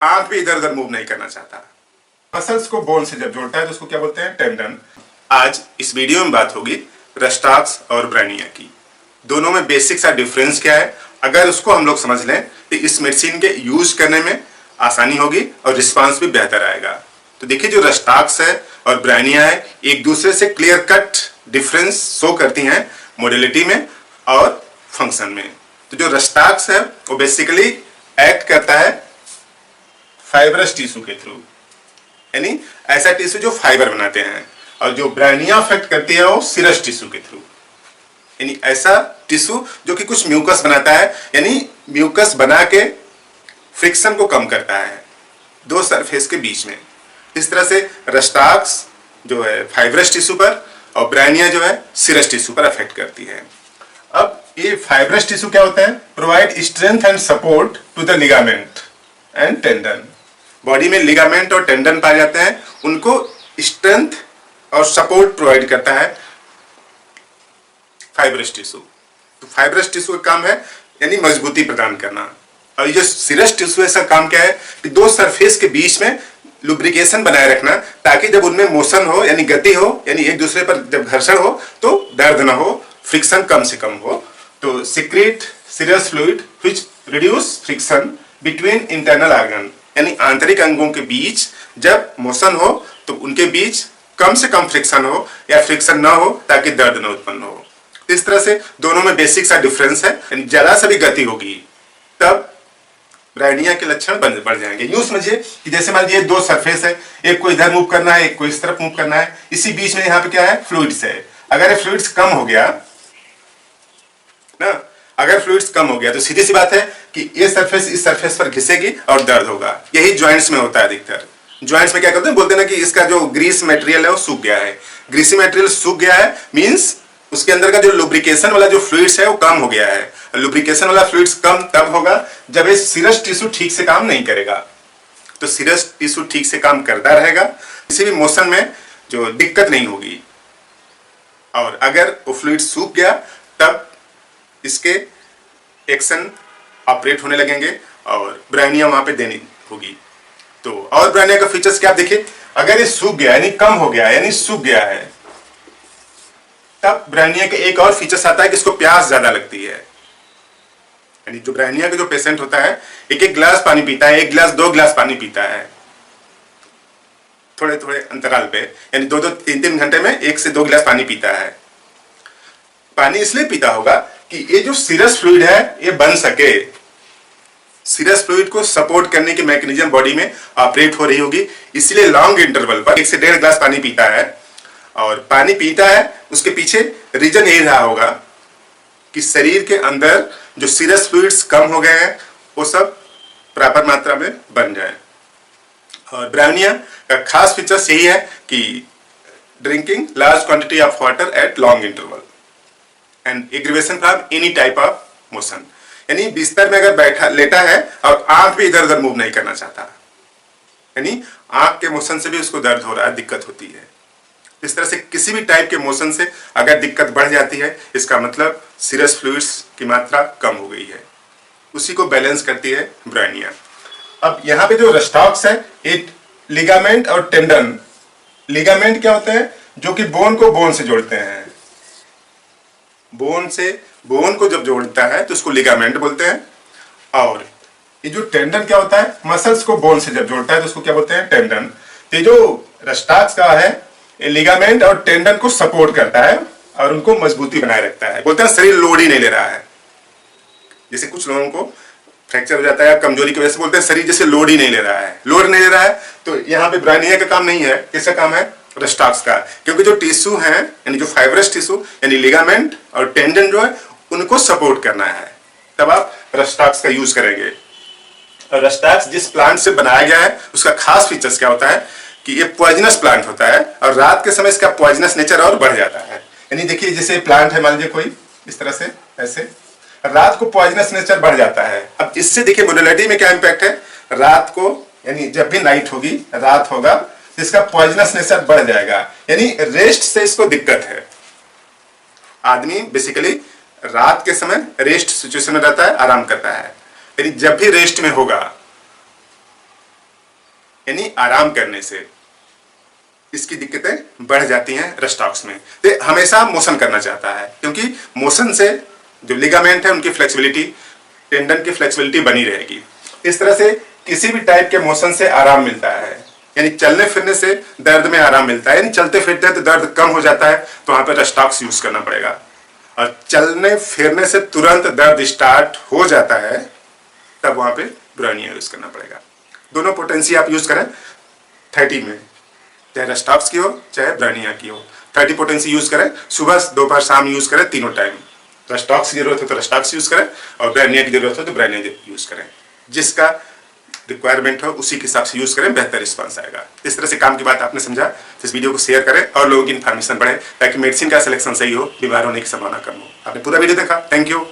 आंख भी इधर उधर मूव नहीं करना चाहता। मसल्स को बोन से जब जोड़ता है तो उसको क्या बोलते हैं? टेंडन। आज इस वीडियो में बात होगी रस्टाक्स और ब्रेनिया की। दोनों में बेसिक सा डिफरेंस क्या है, अगर उसको हम लोग समझ लें तो इस मेडिसिन के यूज करने में आसानी होगी और रिस्पांस भी बेहतर आएगा। तो देखिए, जो रस्टाक्स है और ब्रेनिया है, एक दूसरे से क्लियर कट डिफरेंस शो करती हैं मोडिलिटी में और फंक्शन में। तो जो रस्टाक्स है वो बेसिकली एक्ट करता है फाइब्रस टिश्यू के थ्रू, यानी ऐसा टिश्यू जो फाइबर बनाते हैं, और जो ब्रेनिया अफेक्ट करती है वो सिरस टिश्यू के थ्रू, यानी ऐसा टिश्यू जो कि कुछ म्यूकस बनाता है, यानी म्यूकस बना के फ्रिक्शन को कम करता है दो सरफेस के बीच में। इस तरह से रस्टाक्स जो है फाइब्रस टिश्यू पर और ब्रेनिया जो है सिरस टिश्यू पर अफेक्ट करती है। अब ये फाइब्रस टिश्यू क्या होता है? Provide strength and support to the ligament and tendon. Body में लिगामेंट और टेंडन पाए जाते हैं, उनको स्ट्रेंथ और सपोर्ट प्रोवाइड करता है फाइब्रस टिश्यू। तो फाइब्रस टिश्यू का काम है यानी मजबूती प्रदान करना, और ये जो सिरस टिश्यू ऐसा काम क्या है कि दो सरफेस के बीच में लुब्रिकेशन बनाए रखना, ताकि जब उनमें मोशन हो यानी गति हो, यानी एक दूसरे पर जब घर्षण हो तो दर्द ना हो, फ्रिक्शन कम से कम हो। तो secrete serous fluid which reduce friction between internal organ, यानी आंतरिक अंगों के बीच जब मोशन हो तो उनके बीच कम से कम फ्रिक्शन हो या फ्रिक्शन ना हो, ताकि दर्द न उत्पन्न हो। इस तरह से दोनों में बेसिक सा डिफरेंस है, यानी जरा सा भी गति होगी तब ब्रेनिया के लक्षण बढ़ जाएंगे। यूं समझिए कि जैसे मान लीजिए दो सरफेस है, एक को इधर मूव करना है, एक को इस तरफ मूव करना है, इसी बीच में यहाँ पे क्या है? फ्लूइड्स है। अगर ये फ्लूइड्स कम हो गया ना, अगर फ्लूइड्स कम हो गया तो सीधी सी बात है कि ये सरफेस इस सरफेस पर घिसेगी और दर्द होगा। यही जॉइंट्स में होता है अधिकतर। जॉइंट्स में क्या करते हैं, बोलते हैं ना कि इसका जो ग्रीस मटेरियल है वो सूख गया है। ग्रीसी मटेरियल सूख गया है मींस उसके अंदर का जो लुब्रिकेशन वाला जो फ्लूइड्स है वो कम हो गया है। लुब्रिकेशन वाला फ्लूइड्स कम तब होगा जब ये सिरस टिश्यू ठीक से काम नहीं करेगा। तो सिरस टिश्यू ठीक से काम करता रहेगा, किसी भी मोशन में जो दिक्कत नहीं होगी। और अगर वो फ्लूइड सूख गया तब इसके एक्शन ऑपरेट होने लगेंगे और ब्रेनिया वहां पे देनी होगी। तो और ब्रेनिया का फीचर्स क्या आप देखिए, अगर ये सूख गया यानी कम हो गया यानी सूख गया है, तब ब्रेनिया के एक और फीचर्स आता है कि इसको प्यास ज्यादा लगती है। यानी जो ब्रेनिया का जो पेशेंट होता है एक एक गिलास पानी पीता है, एक गिलास दो गिलास पानी पीता है थोड़े थोड़े अंतराल पे, यानी दो दो तीन तीन घंटे में एक से दो गिलास पानी पीता है। पानी इसलिए पीता होगा कि ये जो सिरस फ्लूइड है ये बन सके, सिरस फ्लूइड को सपोर्ट करने की मैकेनिज्म बॉडी में ऑपरेट हो रही होगी, इसलिए लॉन्ग इंटरवल पर 1 से 1.5 गिलास पानी पीता है। और पानी पीता है उसके पीछे रीजन यही रहा होगा कि शरीर के अंदर जो सिरस फ्लूइड्स कम हो गए हैं वो सब प्रॉपर मात्रा में बन जाए। और ब्रेनिया का खास फीचर्स यही है कि drinking large quantity of water at long interval and aggravation from any type of motion, यानी बिस्तर में अगर बैठा लेटा है और आंख भी इधर उधर मूव नहीं करना चाहता, यानी आंख के मोशन से भी उसको दर्द हो रहा है, दिक्कत होती है। इस तरह से किसी भी टाइप के मोशन से अगर दिक्कत बढ़ जाती है, इसका मतलब सिरस फ्लूइड्स की मात्रा कम हो गई है। उसी को बैलेंस करती है ब्रेनिया। अब यहाँ पे जो रस्टाक्स है एक लिगामेंट और टेंडन। लिगामेंट क्या होते हैं? जो कि बोन को बोन से जोड़ते हैं। बोन से बोन को जब जोड़ता है तो उसको लिगामेंट बोलते हैं। और ये जो टेंडन क्या होता है? मसल्स को बोन से जब जोड़ता है तो उसको क्या बोलते हैं? टेंडन। तो ये जो रस्टाक्स का है ये लिगामेंट और टेंडन को सपोर्ट करता है और उनको मजबूती बनाए रखता है। बोलते हैं शरीर लोड ही नहीं ले रहा है। जैसे कुछ लोगों को फ्रैक्चर हो जाता है या कमजोरी की वजह से बोलते हैं शरीर जैसे लोड ही नहीं ले रहा है, लोड नहीं ले रहा है। तो यहाँ पे ब्रेनिया का काम नहीं है, किसका काम है? रस्टाक्स का। क्योंकि जो टिश्यू है यानी जो फाइब्रस टिश्यू यानी लिगामेंट और टेंडन जो है उनको सपोर्ट करना है, तब आप रस्टाक्स का यूज करेंगे। और रस्टाक्स जिस प्लांट से बनाया गया है उसका खास फीचर्स क्या होता है कि ये पॉइजनस प्लांट होता है और रात के समय इसका पॉइजनस नेचर और बढ़ जाता है। यानी देखिए जैसे प्लांट है, मान लीजिए कोई इस तरह से ऐसे, रात को पॉइजनस नेचर बढ़ जाता है। अब इससे देखिए मोडिलिटी में क्या इंपैक्ट है? रात को यानी जब भी नाइट होगी रात होगा तो इसका पॉइजनस नेचर बढ़ जाएगा, यानी रेस्ट से इसको दिक्कत है। आदमी बेसिकली रात के समय रेस्ट सिचुएशन में रहता है, आराम करता है, यानी जब भी रेस्ट में होगा यानी आराम करने से इसकी दिक्कतें बढ़ जाती हैं रस्टॉक्स में। तो हमेशा मोशन करना चाहता है, क्योंकि मोशन से जो लिगामेंट है उनकी फ्लेक्सिबिलिटी, टेंडन की फ्लेक्सिबिलिटी बनी रहेगी। इस तरह से किसी भी टाइप के मोशन से आराम मिलता है, यानी चलने फिरने से दर्द में आराम मिलता है। यानी चलते फिरते हैं तो दर्द कम हो जाता है, तो वहां पर रस्टॉक्स यूज करना पड़ेगा। और चलने फिरने से तुरंत दर्द स्टार्ट हो जाता है, तब वहां पे ब्रेनिया यूज करना पड़ेगा। दोनों पोटेंसी आप यूज करें 30 में, चाहे रस्टॉक्स की हो चाहे ब्रेनिया की हो। 30 पोटेंसी यूज करें, सुबह दोपहर शाम यूज करें, तीनों टाइम। रस्टॉक्स की जरूरत है तो रस्टॉक्स यूज करें, और ब्रेनिया की जरूरत है तो ब्रेनिया यूज करें। जिसका रिक्वायरमेंट हो उसी के हिसाब से यूज करें, बेहतर रिस्पांस आएगा। इस तरह से काम की बात आपने समझा तो इस वीडियो को शेयर करें और लोगों की इन्फॉर्मेशन बढ़े, ताकि मेडिसिन का सिलेक्शन सही हो, बीमार होने की संभावना कम हो। आपने पूरा वीडियो देखा, थैंक यू।